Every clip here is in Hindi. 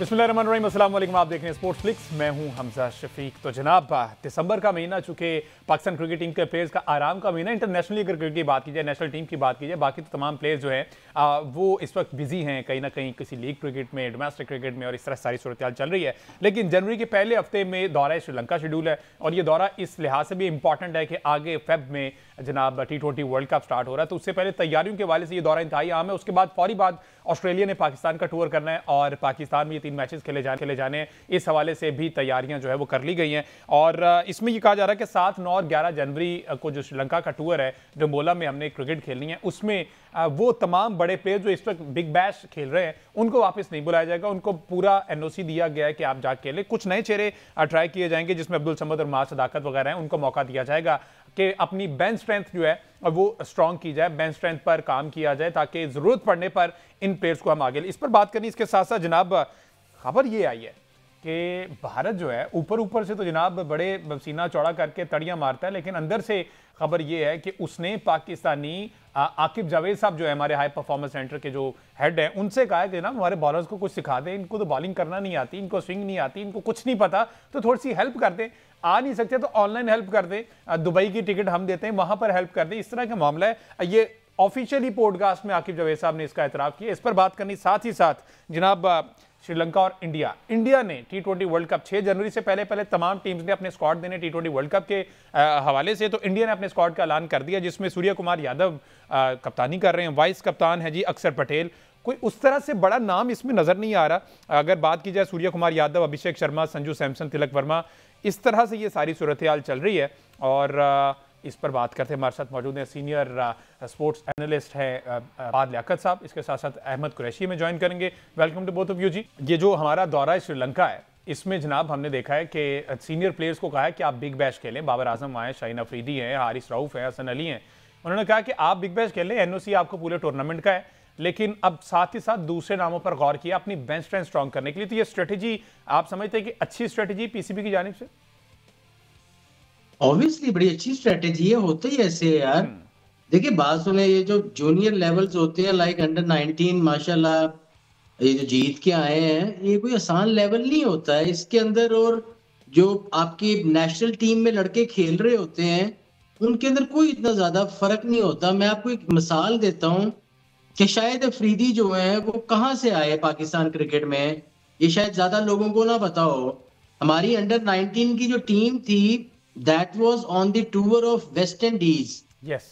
बिस्मिल्लाहिर्रहमानिर्रहीम, अस्सलाम वालेकुम। आप देख रहे हैं स्पोर्ट्स फ्लिक्स, मैं हूं हमजा शफीक। तो जनाब, दिसंबर का महीना, चूंकि पाकिस्तान क्रिकेट टीम के प्लेयर्स का आराम का महीना, इंटरनेशनली अगर क्रिकेट की बात की जाए, नेशनल टीम की बात की जाए, बाकी तो तमाम प्लेयर्स जो हैं वो इस वक्त बिजी हैं कहीं ना कहीं किसी लीग क्रिकेट में, डोमेस्टिक क्रिकेट में, और इस तरह सारी सूरत चल रही है। लेकिन जनवरी के पहले हफ्ते में दौरा श्रीलंका शेड्यूल है, और ये दौरा इस लिहाज से भी इंपॉर्टेंट है कि आगे फेब में जनाब T20 वर्ल्ड कप स्टार्ट हो रहा है, तो उससे पहले तैयारियों के हवाले से ये दौरा इंतहाई अहम है। उसके बाद फौरी बाद ऑस्ट्रेलिया ने पाकिस्तान का टूर करना है, और पाकिस्तान में ये 3 मैचेस खेले जाने हैं। इस हवाले से भी तैयारियां जो है वो कर ली गई हैं, और इसमें ये कहा जा रहा है कि 7, 9 और 11 जनवरी को जो श्रीलंका का टूर है, डोंबोला में हमने क्रिकेट खेलनी है, उसमें वो तमाम बड़े प्लेयर जो इस वक्त बिग बैश खेल रहे हैं उनको वापस नहीं बुलाया जाएगा। उनको पूरा NOC दिया गया है कि आप जाके खेलें। कुछ नए चेहरे ट्राई किए जाएंगे, जिसमें अब्दुल समद और मां सदाकत वगैरह हैं, उनको मौका दिया जाएगा कि अपनी बेंच स्ट्रेंथ जो है वो स्ट्रांग की जाए, बेंच स्ट्रेंथ पर काम किया जाए, ताकि जरूरत पड़ने पर इन प्लेयर्स को हम आगे इस पर बात करनी। इसके साथ साथ जनाब खबर ये आई है कि भारत जो है ऊपर से तो जनाब बड़े सीना चौड़ा करके तड़ियां मारता है, लेकिन अंदर से खबर ये है कि उसने पाकिस्तानी आकिब जावेद साहब जो है हमारे हाई परफॉर्मेंस सेंटर के जो हेड हैं, उनसे कहा है कि जनाब हमारे बॉलर्स को कुछ सिखा दें, इनको तो बॉलिंग करना नहीं आती, इनको स्विंग नहीं आती, इनको कुछ नहीं पता, तो थोड़ी सी हेल्प कर दें। आ नहीं सकते तो ऑनलाइन हेल्प कर दें, दुबई की टिकट हम देते हैं, वहां पर हेल्प कर दें। इस तरह का मामला है। ये ऑफिशियली पॉडकास्ट में आकिब जावेद साहब ने इसका एतराफ़ किया। इस पर बात करनी। साथ ही साथ जनाब श्रीलंका और इंडिया ने T20 वर्ल्ड कप 6 जनवरी से पहले तमाम टीम्स ने अपने स्क्वाड देने T20 वर्ल्ड कप के हवाले से। तो इंडिया ने अपने स्क्वाड का ऐलान कर दिया, जिसमें सूर्य कुमार यादव कप्तानी कर रहे हैं, वाइस कप्तान है जी अक्षर पटेल। कोई उस तरह से बड़ा नाम इसमें नजर नहीं आ रहा। अगर बात की जाए सूर्य कुमार यादव, अभिषेक शर्मा, संजू सैमसन, तिलक वर्मा, इस तरह से ये सारी सूरत हाल चल रही है। और इस पर बात करते हैं, हमारे साथ मौजूद हैं सीनियर स्पोर्ट्स एनालिस्ट हैं आबाद लियाकत साहब, इसके साथ साथ अहमद कुरैशी में ज्वाइन करेंगे। Welcome to both of you जी। ये जो हमारा दौरा है श्रीलंका है, इसमें जनाब हमने देखा है कि सीनियर प्लेयर्स को कहा है कि आप बिग बैश खेलें। बाबर आजम आए, शाहीन अफरीदी हैं, हारिस रऊफ हैं, हसन अली हैं। उन्होंने कहा कि आप बिग बैश खेलें, NOC आपको पूरे टूर्नामेंट का है, लेकिन अब साथ ही साथ दूसरे नामों पर गौर किया अपनी बेंच स्ट्रेंथ स्ट्रॉन्ग करने के लिए। तो ये स्ट्रेटेजी आप समझते हैं कि अच्छी स्ट्रेटेजी PCB की जानिब से? ऑब्वियसली बड़ी अच्छी स्ट्रेटेजी है, होते ही ऐसे है यार। देखिए बात सुने, ये जो जूनियर लेवल्स होते हैं लाइक अंडर 19, माशाल्लाह ये जो जीत के आए हैं, ये कोई आसान लेवल नहीं होता है इसके अंदर। और जो आपकी नेशनल टीम में लड़के खेल रहे होते हैं उनके अंदर कोई इतना ज्यादा फर्क नहीं होता। मैं आपको एक मिसाल देता हूँ कि शाहिद अफरीदी जो है वो कहाँ से आए पाकिस्तान क्रिकेट में, ये शायद ज्यादा लोगों को ना पता हो। हमारी अंडर 19 की जो टीम थी that was on the tour of West Indies, yes,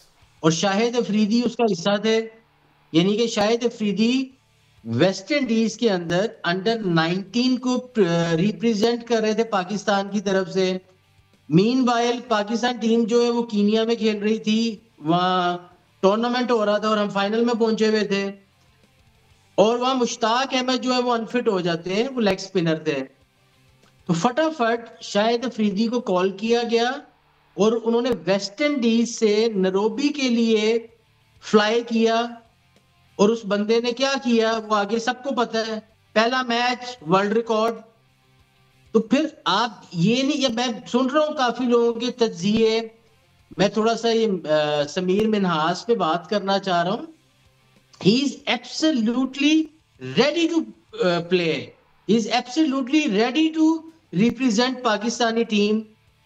और शाहिद अफरीदी उसका हिस्सा थे। यानी कि शाहिद अफरीदी वेस्ट इंडीज के अंदर अंडर 19 को रिप्रेजेंट कर रहे थे पाकिस्तान की तरफ से। मीनवाइल पाकिस्तान टीम जो है वो कीनिया में खेल रही थी, वहां टूर्नामेंट हो रहा था और हम फाइनल में पहुंचे हुए थे। और वहां मुश्ताक अहमद जो है वो अनफिट हो जाते हैं, वो लेग स्पिनर थे। तो फटाफट शाहिद अफरीदी को कॉल किया गया और उन्होंने वेस्ट इंडीज से नैरोबी के लिए फ्लाई किया। और उस बंदे ने क्या किया वो आगे सबको पता है, पहला मैच वर्ल्ड रिकॉर्ड। तो फिर आप ये नहीं, या मैं सुन रहा हूं काफी लोगों के तज्जिए, मैं थोड़ा सा ये समीर मिनहास पे बात करना चाह रहा हूं। He is absolutely ready to play, he is absolutely ready to represent Pakistani team.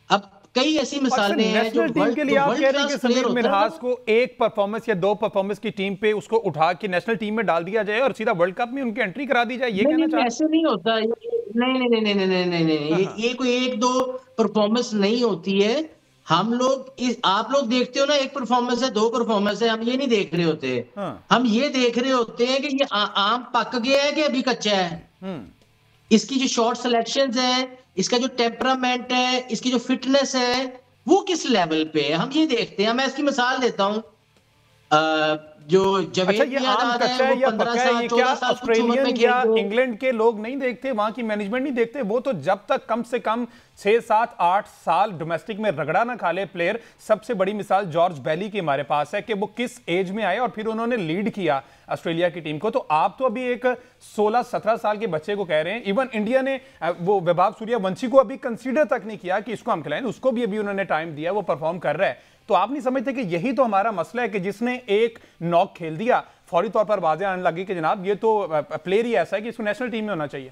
अब कई ऐसी मिसालें हैं जो टीम के लिए आप कह रहे हैं कि समीर मिनहास को एक परफॉर्मेंस या 2 परफॉर्मेंस की टीम पे उसको उठा के नेशनल टीम में डाल दिया जाए और सीधा वर्ल्ड कप में उनकी एंट्री करा दी जाए, ये कहना चाह रहे हैं? ऐसे नहीं होता। नहीं नहीं नहीं नहीं नहीं नहीं नहीं, ये कोई 1-2 परफॉर्मेंस नहीं होती है। हम लोग आप लोग देखते हो ना, 1 परफॉर्मेंस है, 2 परफॉर्मेंस है, हम ये नहीं देख रहे होते। हम ये देख रहे होते हैं कि ये आम पक गया है कि अभी कच्चा है। इसकी जो शॉट सिलेक्शंस है, इसका जो टेम्परामेंट है, इसकी जो फिटनेस है, वो किस लेवल पे है, हम ये देखते हैं। मैं इसकी मिसाल देता हूं, जो जवेद ऑस्ट्रेलियन या इंग्लैंड के लोग नहीं देखते, वहां की मैनेजमेंट नहीं देखते, वो तो जब तक कम से कम 6, 7, 8 साल डोमेस्टिक में रगड़ा ना खा ले प्लेयर। सबसे बड़ी मिसाल जॉर्ज बैली की हमारे पास है कि वो किस एज में आए और फिर उन्होंने लीड किया ऑस्ट्रेलिया की टीम को। तो आप तो अभी एक 16-17 साल के बच्चे को कह रहे हैं। इवन इंडिया ने वो वैभव सूर्यवंशी को अभी कंसीडर तक नहीं किया कि इसको हम खिलाएं, उसको भी अभी उन्होंने टाइम दिया, वो परफॉर्म कर रहा है। तो आप नहीं समझते कि यही तो हमारा मसला है कि जिसने एक नॉक खेल दिया फौरी तौर पर बातें आने लगी कि जनाब ये तो प्लेयर ही ऐसा है कि इसको नेशनल टीम में होना चाहिए?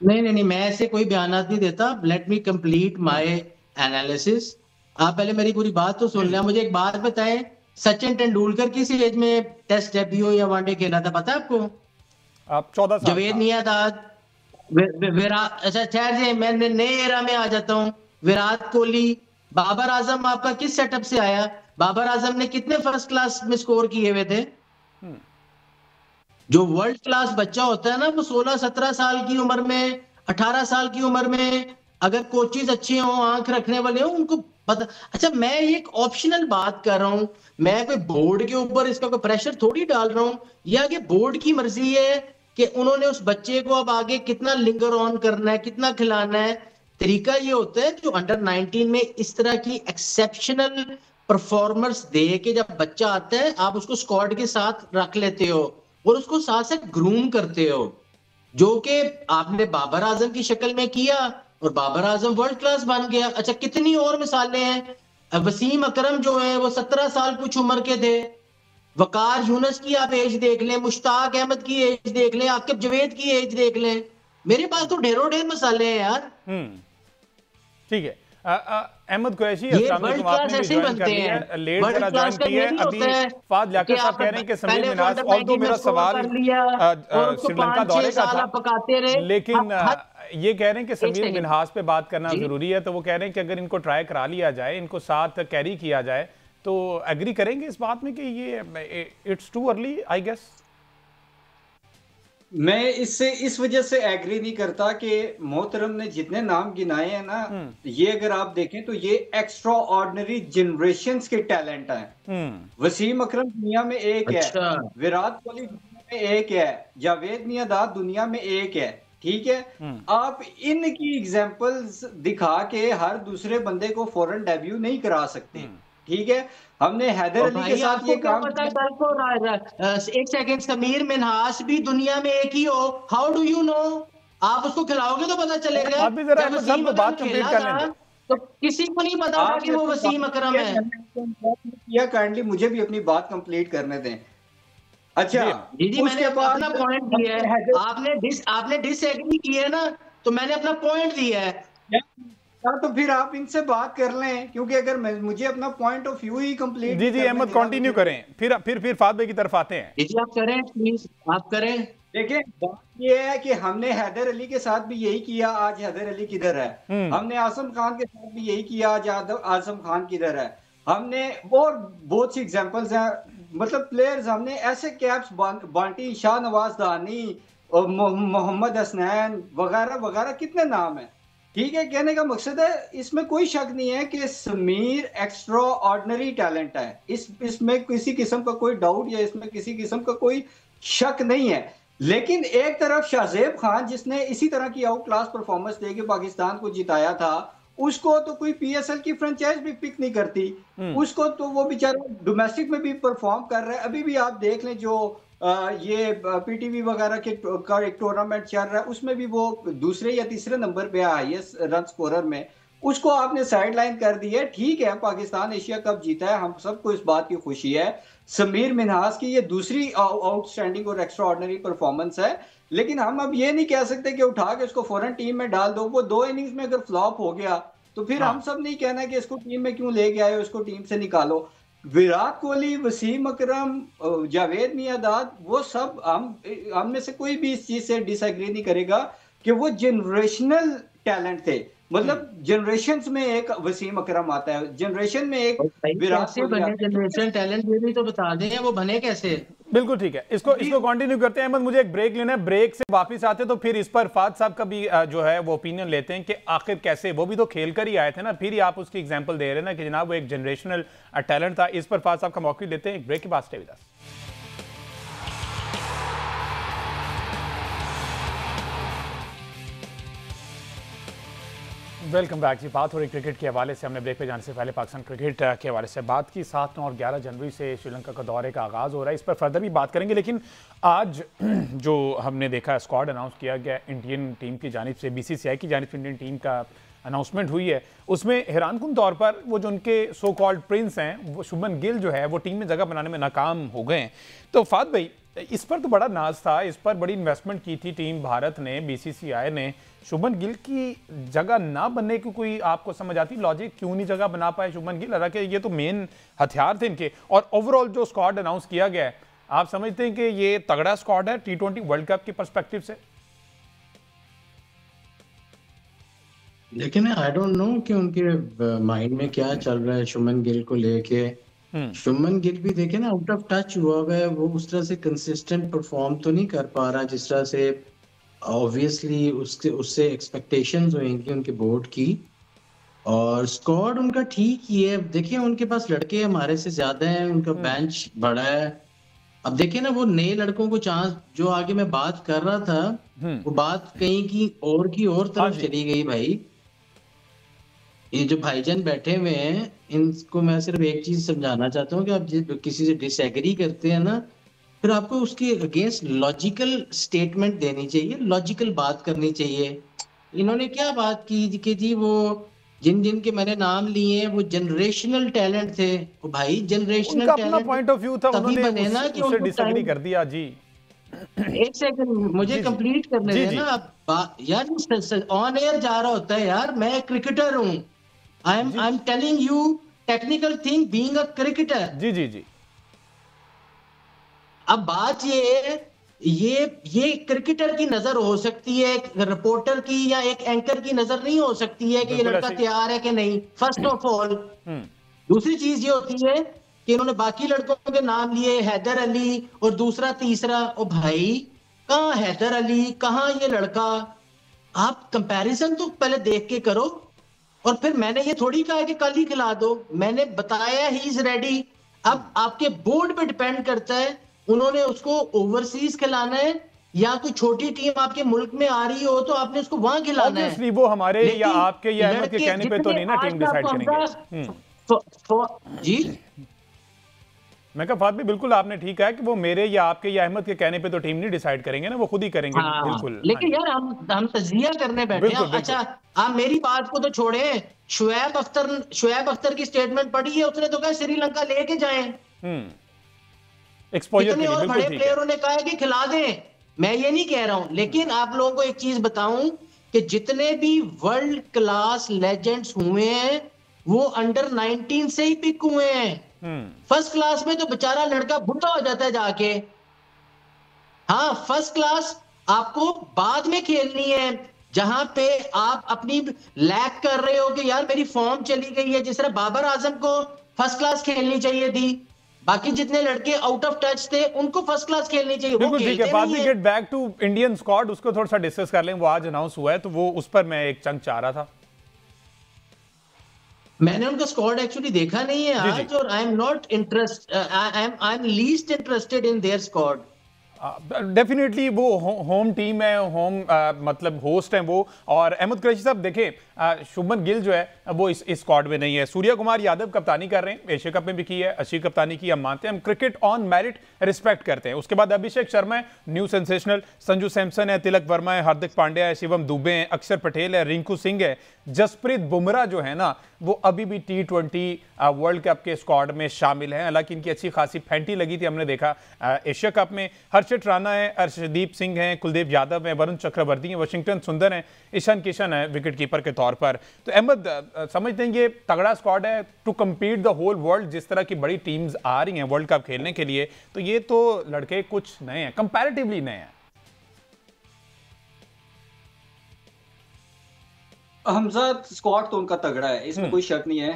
नहीं नहीं नहीं, मैं ऐसे कोई बयानात नहीं देता। Let me complete my analysis. आप पहले मेरी पूरी बात तो जी सुन जी। लें। मुझे एक बात बताएं, सचिन तेंदुलकर किस एज में टेस्ट डेब्यू या वनडे खेला था, पता है आपको? आप 14 साल जावेद था। मियांदाद, विराट, अच्छा ठहर जाए, मैं नए एरा में आ जाता हूँ। विराट कोहली, बाबर आजम आपका किस सेटअप से आया? बाबर आजम ने कितने फर्स्ट क्लास में स्कोर किए हुए थे? जो वर्ल्ड क्लास बच्चा होता है ना, वो 16-17 साल की उम्र में, 18 साल की उम्र में, अगर कोचेज अच्छे हों, आंख रखने वाले हों, उनको पता। अच्छा, मैं ये एक ऑप्शनल बात कर रहा हूं। मैं कोई बोर्ड के ऊपर इसका कोई प्रेशर थोड़ी डाल रहा हूं। या कि बोर्ड की मर्जी है कि उन्होंने उस बच्चे को अब आगे कितना लिंगर ऑन करना है, कितना खिलाना है। तरीका ये होता है, जो अंडर 19 में इस तरह की एक्सेप्शनल परफॉर्मर्स दे के जब बच्चा आता है, आप उसको स्क्वाड के साथ रख लेते हो और उसको साथ साथ ग्रूम करते हो, जो कि आपने बाबर आजम की शक्ल में किया और बाबर आजम वर्ल्ड क्लास बन गया। अच्छा, कितनी और मिसालें हैं। वसीम अकरम जो है वो 17 साल कुछ उम्र के थे। वकार यूनस की आप एज देख लें, मुश्ताक अहमद की एज देख लें, आकिब जवेद की एज देख लें। मेरे पास तो ढेरों ढेर मसाले हैं यार। हम्म। ठीक है। अहमद कुरैशी, ये अस्सलाम वर्ल्ड वालेकुम। क्लास आपने भी ऐसे ही ज्वाइन कर बनते लिया हैं। है, लेट वर्ल्ड जरा क्लास ज्वाइन का किया ये है नहीं अभी। होता है फाद कि याकर साहब आप कह रहे हैं कि समीर पहले तो मिन्हास, अंडर ऑल्दो 19 में मेरा स्कोर सवाल कर लिया और उसको श्रीलंका 5-6 दौरे का साल था, आप पकाते रहे। लेकिन हर ये कह रहे हैं कि एक समीर सेकंड मिन्हास पे बात करना जी। जरूरी है, तो वो कह रहे हैं कि अगर इनको ट्राई करा लिया जाए, इनको साथ कैरी किया जाए, तो एग्री करेंगे इस बात में कि ये it's too early I guess? मैं इससे इस वजह से एग्री नहीं करता कि मोहतरम ने जितने नाम गिनाए हैं ना, हम्म ये अगर आप देखें तो ये एक्स्ट्रा ऑर्डिनरी जनरेशंस के टैलेंट हैं। हम्म वसीम अकरम दुनिया में एक है, अच्छा, विराट कोहली दुनिया में एक है, जावेद मियांदाद दुनिया में एक है। ठीक है। हम्म आप इनकी एग्जांपल्स दिखा के हर दूसरे बंदे को फौरन डेब्यू नहीं करा सकते। हम्म ठीक है। हमने हैदर और अली के भाई साथ आपको ये क्या काम पता किया। कल को एक सेकंड, समीर मिन्हास भी दुनिया में एक ही हो? How do you know? आप उसको खिलाओगे तो पता चलेगा। आप भी जरा जब अहमद साहब वसीम को अकरम बात कंप्लीट खेला कर था लें दें। तो किसी को नहीं पता था कि आपने वो अपनी बात वसीम अकरम किया, है। मैंने आपको बात नहीं किया, काइंडली मुझे भी अपनी बात कंप्लीट करने दें। अच्छा। जी अहमद। जी जी, मैंने उसके बाद अपना पॉइंट दिया हमने है। हैदर, आपने डिसएग्री किया है ना, तो मैंने अपना पॉइंट दिया है। तो फिर आप इनसे बात कर लें, क्योंकि अगर मुझे अपना पॉइंट ऑफ व्यू ही कंप्लीट जी नहीं जी करने अहमद, देना कंटिन्यू मुझे। करें, फिर फाद भाई की तरफ आते हैं। जी जी, आप करें प्लीज, आप करें। देखिए, बात ये है कि हमने हैदर अली के साथ भी यही किया, आज हैदर अली किधर है। हम्म हमने आजम खान के साथ भी यही किया, आज आजम खान किधर है। हमने और बहुत सी एग्जांपल्स हैं, मतलब प्लेयर्स हमने ऐसे कैप्स बांटी, शाहनवाज दानी और मोहम्मद हसनैन वगैरह वगैरह, कितने नाम हैं। ठीक है। कहने का मकसद है, इसमें कोई शक नहीं है कि समीर एक्स्ट्रा ऑर्डिनरी टैलेंट है। इसमें किसी किस्म का कोई डाउट या इसमें किसी किस्म का कोई शक नहीं है। लेकिन एक तरफ शाहजेब खान, जिसने इसी तरह की आउट क्लास परफॉर्मेंस देके पाकिस्तान को जिताया था, उसको तो कोई पीएसएल की फ्रेंचाइज भी पिक नहीं करती। हम्म उसको तो वो बेचारा डोमेस्टिक में भी परफॉर्म कर रहा है। अभी भी आप देख लें, जो ये पीटीवी वगैरह के का एक टूर्नामेंट चल रहा है, उसमें भी वो दूसरे या तीसरे नंबर पे हाईएस्ट रन स्कोरर में। उसको आपने साइडलाइन कर दिया है। ठीक है, पाकिस्तान एशिया कप जीता है, हम सबको इस बात की खुशी है। समीर मिन्हास की ये दूसरी आउटस्टैंडिंग और एक्स्ट्रा ऑर्डिनरी परफॉर्मेंस है। लेकिन हम अब ये नहीं कह सकते कि उठा के उसको फौरन टीम में डाल दो। वो 2 इनिंग्स में अगर फ्लॉप हो गया तो फिर हम हाँ सब नहीं कहना कि इसको टीम में क्यों ले गए हो, इसको टीम से निकालो। विराट कोहली, वसीम अकरम, जावेद मियांदाद, वो सब हम में से कोई भी इस चीज से डिसएग्री नहीं करेगा कि वो जनरेशनल टैलेंट थे। मतलब जनरेशन में एक वसीम अकरम आता है, जनरेशन में एक और भाई विराट कैसे कोहली बने आता है। जनरेशन टैलेंट, ये भी तो बता दें वो बने कैसे। बिल्कुल ठीक है, इसको इसको कंटिन्यू करते हैं। अहमद, मुझे एक ब्रेक लेना है, ब्रेक से वापस आते तो फिर इस पर फाद साहब का भी जो है वो ओपिनियन लेते हैं कि आखिर कैसे, वो भी तो खेल कर ही आए थे ना, फिर ही आप उसकी एग्जांपल दे रहे हैं ना कि जनाब वो एक जनरेशनल टैलेंट था। इस पर फाद साहब का मौका लेते हैं, एक ब्रेक के बाद stay with us. Welcome back जी। बात हो रही क्रिकेट के हवाले से, हमने ब्रेक पे जाने से पहले पाकिस्तान क्रिकेट के हवाले से बात की। 7, 9 और 11 जनवरी से श्रीलंका का दौरे का आगाज़ हो रहा है, इस पर फर्दर भी बात करेंगे। लेकिन आज जो हमने देखा, स्क्वाड अनाउंस किया गया इंडियन टीम की जानिब से, बीसीसीआई की जानिब से इंडियन टीम का अनाउंसमेंट हुई है, उसमें हैरानकुन तौर पर वो जो उनके सो कॉल्ड प्रिंस हैं, वो शुभमन गिल जो है वो टीम में जगह बनाने में नाकाम हो गए हैं। तो फाद भाई, इस पर तो बड़ा नाज था, इस पर बड़ी इन्वेस्टमेंट की थी टीम भारत ने, बीसीसीआई ने। शुभमन गिल की जगह ना बनने की कोई आपको समझ आती लॉजिक, क्यों नहीं जगह बना पाए शुभमन गिल? हालांकि ये तो मेन हथियार थे इनके। और ओवरऑल जो स्क्वाड अनाउंस किया गया है, आप समझते हैं कि ये तगड़ा स्क्वाड है T20 वर्ल्ड कप के पर्सपेक्टिव से? लेकिन आई डोंट नो कि उनके माइंड में क्या चल रहा है शुभमन गिल को लेके। शुभमन गिल भी देखे ना, आउट ऑफ टच हुआ हुआ है, वो उस तरह से कंसिस्टेंट परफॉर्म तो नहीं कर पा रहा जिस तरह से ऑब्वियसली उससे एक्सपेक्टेशंस होंगी उनके बोर्ड की। और स्क्वाड उनका ठीक ही है। देखिए उनके पास लड़के हमारे से ज्यादा हैं, उनका बेंच बड़ा है। अब देखिए ना, वो नए लड़कों को चांस, जो आगे मैं बात कर रहा था, वो बात कहीं की और तरफ चली गई भाई। ये जो भाईजान बैठे हुए हैं, इनको मैं सिर्फ एक चीज समझाना चाहता हूँ कि आप किसी से डिसएग्री करते हैं ना, फिर आपको उसके अगेंस्ट लॉजिकल स्टेटमेंट देनी चाहिए, लॉजिकल बात करनी चाहिए। इन्होंने क्या बात की कि जी वो जिन जिन के मैंने नाम लिए हैं वो जनरेशनल टैलेंट थे। वो भाई जनरेशनल उनका अपना टैलेंट पॉइंट ऑफ व्यू था, तभी उन्होंने बने ना कि उससे उनको डिसएग्री कर दिया जी। एक सेकंड मुझे कंप्लीट करने देना आप। यार ऑन एयर जा रहा होता है यार, मैं क्रिकेटर हूँ। I am telling you technical thing being a cricketer. जी जी जी। अब बात ये क्रिकेटर की नजर हो सकती है, एक रिपोर्टर की या एक एंकर की नजर नहीं हो सकती है कि ये लड़का तैयार है कि नहीं, फर्स्ट ऑफ ऑल। दूसरी चीज ये होती है कि इन्होंने बाकी लड़कों के नाम लिए, हैदर अली और दूसरा तीसरा। ओ भाई, कहाँ हैदर अली, कहाँ ये लड़का? आप कंपैरिजन तो पहले देख के करो। और फिर मैंने ये थोड़ी कहा कि कल ही खिला दो, मैंने बताया ही इज रेडी। अब आपके बोर्ड पे डिपेंड करता है, उन्होंने उसको ओवरसीज खिलाना है या कोई छोटी टीम आपके मुल्क में आ रही हो तो आपने उसको वहां खिलाना है। ऑब्वियसली वो हमारे या आपके या अहमद के कहने पे तो नहीं ना टीम डिसाइड करेंगे। जी मैं कहा फात भी बिल्कुल आपने ठीक है कि वो मेरे या आपके या अहमद के कहने पे तो टीम नहीं डिसाइड करेंगे ना, वो खुद ही करेंगे। बिल्कुल। लेकिन यार हम तजिया करने बैठे हैं। अच्छा, आप मेरी बात को तो छोड़े, शुएब अख्तर की स्टेटमेंट पढ़ी है, उसने तो कहा श्रीलंका लेके जाएं। एक्सपोजर कितने और बड़े प्लेयरों ने कहा है कि खिला दें। मैं ये नहीं कह रहा हूं, लेकिन आप लोगों को एक चीज बताऊं कि जितने भी वर्ल्ड क्लास लेजेंड्स हुए हैं वो अंडर 19 से ही पिक हुए हैं। फर्स्ट क्लास में तो बेचारा लड़का बुढ़ा हो जाता है जाके। हाँ, फर्स्ट क्लास आपको बाद में खेलनी है, जहां पे आप अपनी लैक कर रहे हो कि यार मेरी फॉर्म चली गई है। जिस तरह बाबर आजम को फर्स्ट क्लास खेलनी चाहिए थी, बाकी जितने लड़के आउट ऑफ टच थे उनको फर्स्ट क्लास खेलनी चाहिए। बिल्कुल ठीक है। बात get back to Indian squad, उसको थोड़ा सा डिस्कस कर लें। वो आज अनाउंस हुआ है तो वो उस पर मैं एक चंक चाह रहा था। मैंने उनका स्क्वाड एक्चुअली देखा नहीं है आज, और I am not interest, I am least interested in their squad. Definitely वो होम टीम है, होम मतलब होस्ट है वो। और अहमद कुरैशी साहब देखें, शुभमन गिल जो है वो इस स्क्वाड में नहीं है। सूर्या कुमार यादव कप्तानी कर रहे हैं, एशिया कप में भी की है, अच्छी कप्तानी की, हम मानते हैं, हम क्रिकेट ऑन मेरिट रिस्पेक्ट करते हैं। उसके बाद अभिषेक शर्मा है, न्यू सेंसेशनल, संजू सैमसन है, तिलक वर्मा है, हार्दिक पांड्या है, शिवम दुबे है, अक्षर पटेल है, रिंकू सिंह है, जसप्रीत बुमराह जो है ना वो अभी भी T20 वर्ल्ड कप के स्क्वाड में शामिल हैं। हालांकि इनकी अच्छी खासी फैंटी लगी थी, हमने देखा एशिया कप में। हर्षित राणा है, अर्शदीप सिंह हैं, कुलदीप यादव हैं, वरुण चक्रवर्ती हैं, वाशिंगटन सुंदर हैं, ईशान किशन है विकेटकीपर के तौर पर। तो अहमद समझते हैं ये तगड़ा स्क्वाड है to compete the whole world? जिस तरह की बड़ी टीम्स आ रही हैं वर्ल्ड कप खेलने के लिए, तो ये तो लड़के कुछ नए हैं, कंपैरेटिवली नए हैं। हमजाद स्क्वाड तो उनका तगड़ा है, इसमें कोई शक नहीं है।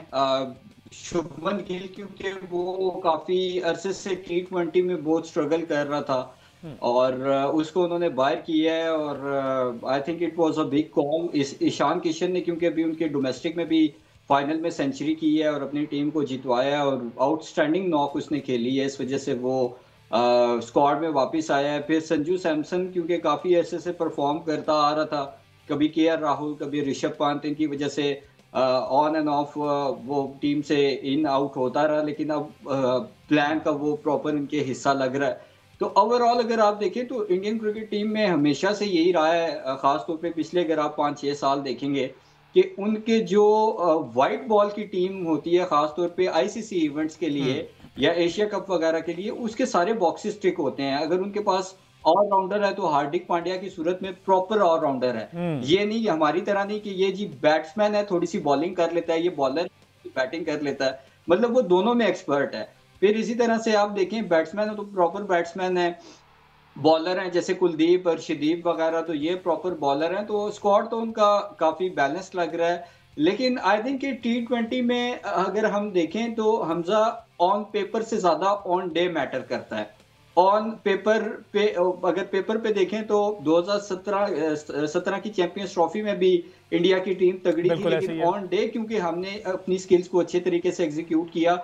शुभमन गिल क्योंकि वो काफी अरसे से T20 में बहुत स्ट्रगल कर रहा था और उसको उन्होंने बाहर किया है, और I think it was a big call. Ishan Kishan ने क्योंकि अभी उनके डोमेस्टिक में भी फाइनल में सेंचुरी की है और अपनी टीम को जितवाया और आउटस्टैंडिंग नॉक उसने खेली है, इस वजह से वो स्क्वाड में वापस आया है। फिर संजू सैमसन क्योंकि काफी अरसे से परफॉर्म करता आ रहा था, कभी KL राहुल, कभी ऋषभ पंत, इनकी वजह से ऑन एंड ऑफ वो टीम से इन आउट होता रहा, लेकिन अब प्लान का वो प्रॉपर इनके हिस्सा लग रहा है। तो ओवरऑल अगर आप देखें तो इंडियन क्रिकेट टीम में हमेशा से यही रहा है, खासतौर पे पिछले अगर आप 5-6 साल देखेंगे कि उनके जो वाइट बॉल की टीम होती है खासतौर पे ICC इवेंट्स के लिए, या एशिया कप वगैरह के लिए, उसके सारे बॉक्सेस टिक होते हैं। अगर उनके पास ऑलराउंडर है तो हार्दिक पांड्या की सूरत में प्रॉपर ऑलराउंडर है। ये नहीं, हमारी तरह नहीं कि ये जी बैट्समैन है, थोड़ी सी बॉलिंग कर लेता है, ये बॉलर बैटिंग कर लेता है, मतलब वो दोनों में एक्सपर्ट है। फिर इसी तरह से आप देखें बैट्समैन है तो प्रॉपर बैट्समैन है, बॉलर हैं जैसे कुलदीप और अर्शदीप वगैरह, तो ये प्रॉपर बॉलर हैं। तो स्क्वाड तो उनका काफी बैलेंस लग रहा है। लेकिन आई थिंक कि T20 में अगर हम देखें तो हमजा ऑन पेपर से ज्यादा ऑन डे मैटर करता है। ऑन पेपर पे अगर पेपर पे देखें तो 2017 की चैंपियंस ट्रॉफी में भी इंडिया की टीम तगड़ी थी, लेकिन ऑन डे क्योंकि हमने अपनी स्किल्स को अच्छे तरीके से एग्जीक्यूट किया,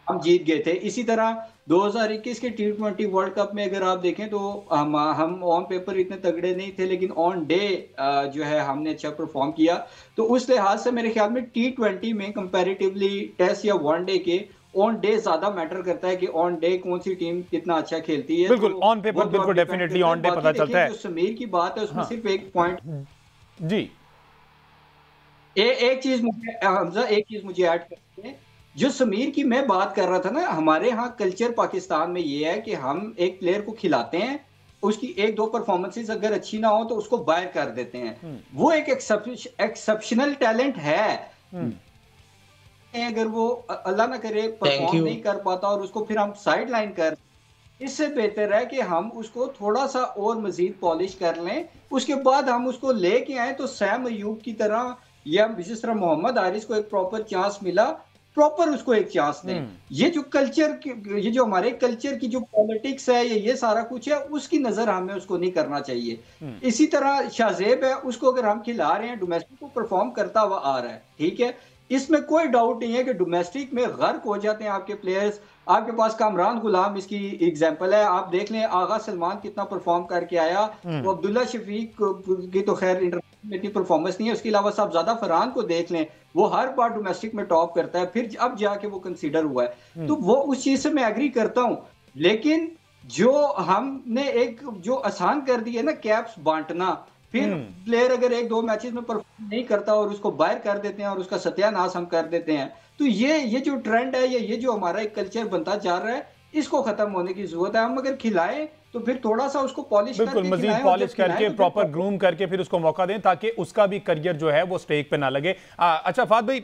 हम जीत गए थे। इसी तरह 2021 के T20 वर्ल्ड कप में अगर आप देखें तो हम ऑन पेपर इतने तगड़े नहीं थे, लेकिन ऑन डे जो है हमने अच्छा परफॉर्म किया। तो उस लिहाज से मेरे ख्याल में T20 में कंपैरेटिवली टेस्ट या वनडे के ऑन डे ज्यादा मैटर करता है कि ऑन डे कौन सी टीम कितना अच्छा खेलती है। बिल्कुल, ऑन पेपर बिल्कुल डेफिनेटली ऑन डे पता चलता है। जो समीर की बात है उसमें सिर्फ एक पॉइंट जी, एक चीज मुझे हमजा एक चीज मुझे ऐड करते हैं, जो समीर की मैं बात कर रहा था ना, हमारे यहाँ कल्चर पाकिस्तान में ये है कि हम एक प्लेयर को खिलाते हैं, उसकी एक दो परफॉर्मेंसेस अगर अच्छी ना हो तो उसको बाहर कर देते हैं। वो एक एक्सेप्शनल टैलेंट है। अगर वो अल्लाह ना करे परफॉर्म नहीं कर पाता और उसको फिर हम साइड लाइन कर, इससे बेहतर है कि हम उसको थोड़ा सा और मजीद पॉलिश कर लें, उसके बाद हम उसको लेके आए। तो सैम अयूब की तरह या जिस तरह मोहम्मद हारिस को एक प्रॉपर चांस मिला, प्रॉपर उसको एक चांस दें। ये जो कल्चर, ये जो हमारे कल्चर की जो पॉलिटिक्स है, ये सारा कुछ है, उसकी नजर हमें उसको नहीं करना चाहिए। इसी तरह शाहजेब है, उसको अगर हम खिला रहे हैं, डोमेस्टिक को परफॉर्म करता हुआ आ रहा है, ठीक है, इसमें कोई डाउट नहीं है कि डोमेस्टिक में गर्क हो जाते हैं आपके प्लेयर्स। आपके पास कामरान गुलाम इसकी एग्जांपल है, आप देख लें आगा सलमान कितना परफॉर्म करके आया। वो अब्दुल्ला शफीक की तो खैर इंटरनेशनल में इतनी परफॉर्मेंस नहीं है, उसके अलावा साहबजादा फरहान को देख लें, वो हर बार डोमेस्टिक में टॉप करता है, फिर अब जाके वो कंसीडर हुआ है। तो वो उस चीज से मैं एग्री करता हूं, लेकिन जो हमने एक जो आसान कर दी है ना कैप्स बांटना, फिर प्लेयर अगर एक दो मैचेस में परफॉर्म नहीं करता और उसको बाहर कर देते हैं और उसका सत्यानाश हम कर देते हैं, तो ये जो ट्रेंड है, ये जो हमारा एक कल्चर बनता जा रहा है, इसको खत्म होने की जरूरत है। हम अगर खिलाएं तो फिर थोड़ा सा उसको पॉलिश बिल्कुल मजीद पॉलिश करके प्रॉपर ग्रूम करके फिर उसको मौका दें ताकि उसका भी करियर जो है वो स्टेक पे ना लगे। अच्छा फाद भाई,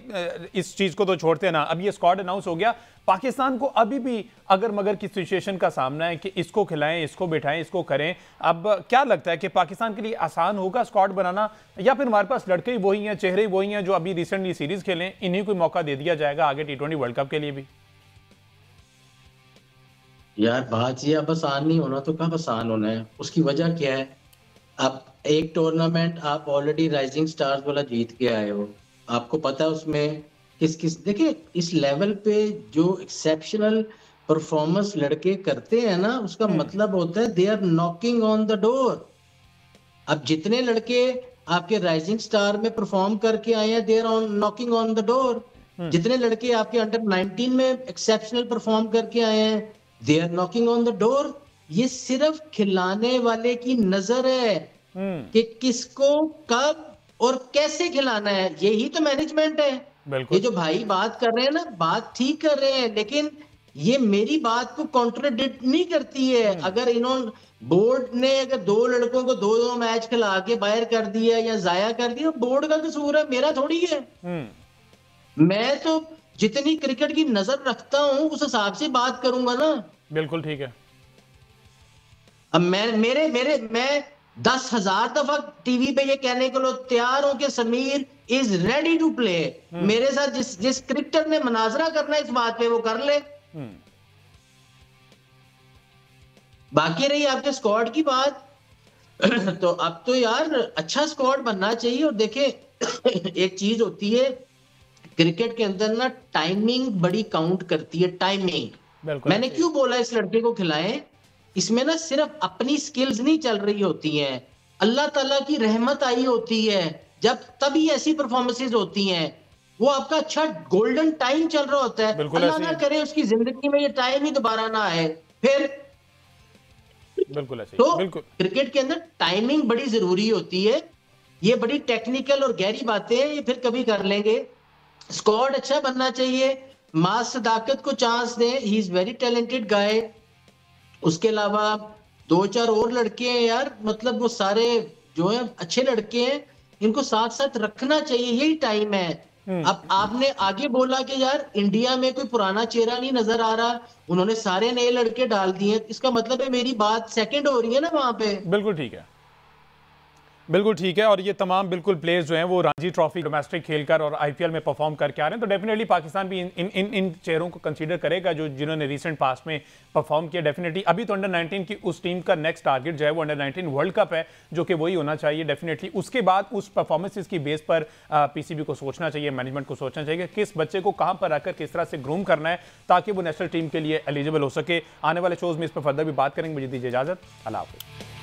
इस चीज को तो छोड़ते ना, अब ये स्क्वाड अनाउंस हो गया, पाकिस्तान को अभी भी अगर मगर की सिचुएशन का सामना है कि इसको खिलाएं, इसको बिठाएं, इसको करें, अब क्या लगता है कि पाकिस्तान के लिए आसान होगा स्क्वाड बनाना, या फिर हमारे पास लड़के ही वही हैं, चेहरे ही वही हैं जो अभी रिसेंटली सीरीज खेलें, इन्हीं को मौका दे दिया जाएगा आगे T20 वर्ल्ड कप के लिए भी? यार बात ये, अब आसान नहीं होना तो कब आसान होना है, उसकी वजह क्या है? अब एक टूर्नामेंट आप ऑलरेडी राइजिंग स्टार्स वाला जीत के आए हो, आपको पता है उसमें किस किस, देखिए इस लेवल पे जो एक्सेप्शनल परफॉर्मेंस लड़के करते हैं ना, उसका मतलब होता है they are knocking on the door. अब जितने लड़के आपके राइजिंग स्टार में परफॉर्म करके आए हैं, they are knocking on the door. जितने लड़के आपके अंडर 19 में एक्सेप्शनल परफॉर्म करके आए हैं, they are knocking on the door. ये सिर्फ खिलाने वाले की नजर है कि किसको कब और कैसे खिलाना है, यही तो मैनेजमेंट है। ये जो भाई बात कर रहे हैं ना, बात ठीक कर रहे हैं, लेकिन ये मेरी बात को कॉन्ट्राडिक्ट नहीं करती है। अगर इन्होंने बोर्ड ने अगर दो लड़कों को दो दो मैच खिला के बाहर कर दिया या जाया कर दिया, बोर्ड का कसूर है, मेरा थोड़ी है। मैं तो जितनी क्रिकेट की नजर रखता हूं उस हिसाब से बात करूंगा ना। बिल्कुल ठीक है। अब मैं 10,000 दफा टीवी पे ये कहने के लिए तैयार हूं कि Sameer is ready to play. मेरे साथ जिस क्रिकेटर ने मनाजरा करना है इस बात पे वो कर ले। बाकी रही आपके स्क्वाड की बात, तो अब तो यार अच्छा स्क्वाड बनना चाहिए। और देखे एक चीज होती है क्रिकेट के अंदर ना, टाइमिंग बड़ी काउंट करती है। टाइमिंग, मैंने क्यों बोला इस लड़के को खिलाएं, इसमें ना सिर्फ अपनी स्किल्स नहीं चल रही होती हैं, अल्लाह ताला की रहमत आई होती है, जब तभी ऐसी परफॉर्मेंसेज होती हैं। वो आपका अच्छा गोल्डन टाइम चल रहा होता है, अल्लाह ना करे उसकी जिंदगी में ये टाइम ही दोबारा ना आए फिर। बिल्कुल ऐसे, तो बिल्कुल क्रिकेट के अंदर टाइमिंग बड़ी जरूरी होती है। ये बड़ी टेक्निकल और गहरी बातें हैं, ये फिर कभी कर लेंगे। स्क्वाड अच्छा बनना चाहिए, मास सदाकत को चांस दें, he is very talented guy. उसके अलावा 2-4 और लड़के हैं यार, मतलब वो सारे जो है अच्छे लड़के हैं, इनको साथ साथ रखना चाहिए, यही टाइम है। अब आपने आगे बोला कि यार इंडिया में कोई पुराना चेहरा नहीं नजर आ रहा, उन्होंने सारे नए लड़के डाल दिए, इसका मतलब है मेरी बात सेकंड हो रही है ना वहां पे। बिल्कुल ठीक है, बिल्कुल ठीक है। और ये तमाम बिल्कुल प्लेयर्स जो हैं वो रणजी ट्रॉफी डोमेस्टिक खेलकर और आईपीएल में परफॉर्म करके आ रहे हैं, तो डेफिनेटली पाकिस्तान भी इन चेहरों को कंसीडर करेगा जो जिन्होंने रिसेंट पास्ट में परफॉर्म किया। डेफिनेटली अभी तो अंडर 19 की उस टीम का नेक्स्ट टारगेट जो है वो अंडर 19 वर्ल्ड कप है, जो कि वही होना चाहिए डेफिनेटली। उसके बाद उस परफॉर्मेंसेस की बेस पर पीसीबी को सोचना चाहिए, मैनेजमेंट को सोचना चाहिए कि किस बच्चे को कहां पर रखकर किस तरह से ग्रूम करना है ताकि वो नेशनल टीम के लिए एलिजिबल हो सके। आने वाले शोज में इस पर फर्दर भी बात करेंगे। मुझे दीजिए इजाजत, अल्लाह हाफिज़।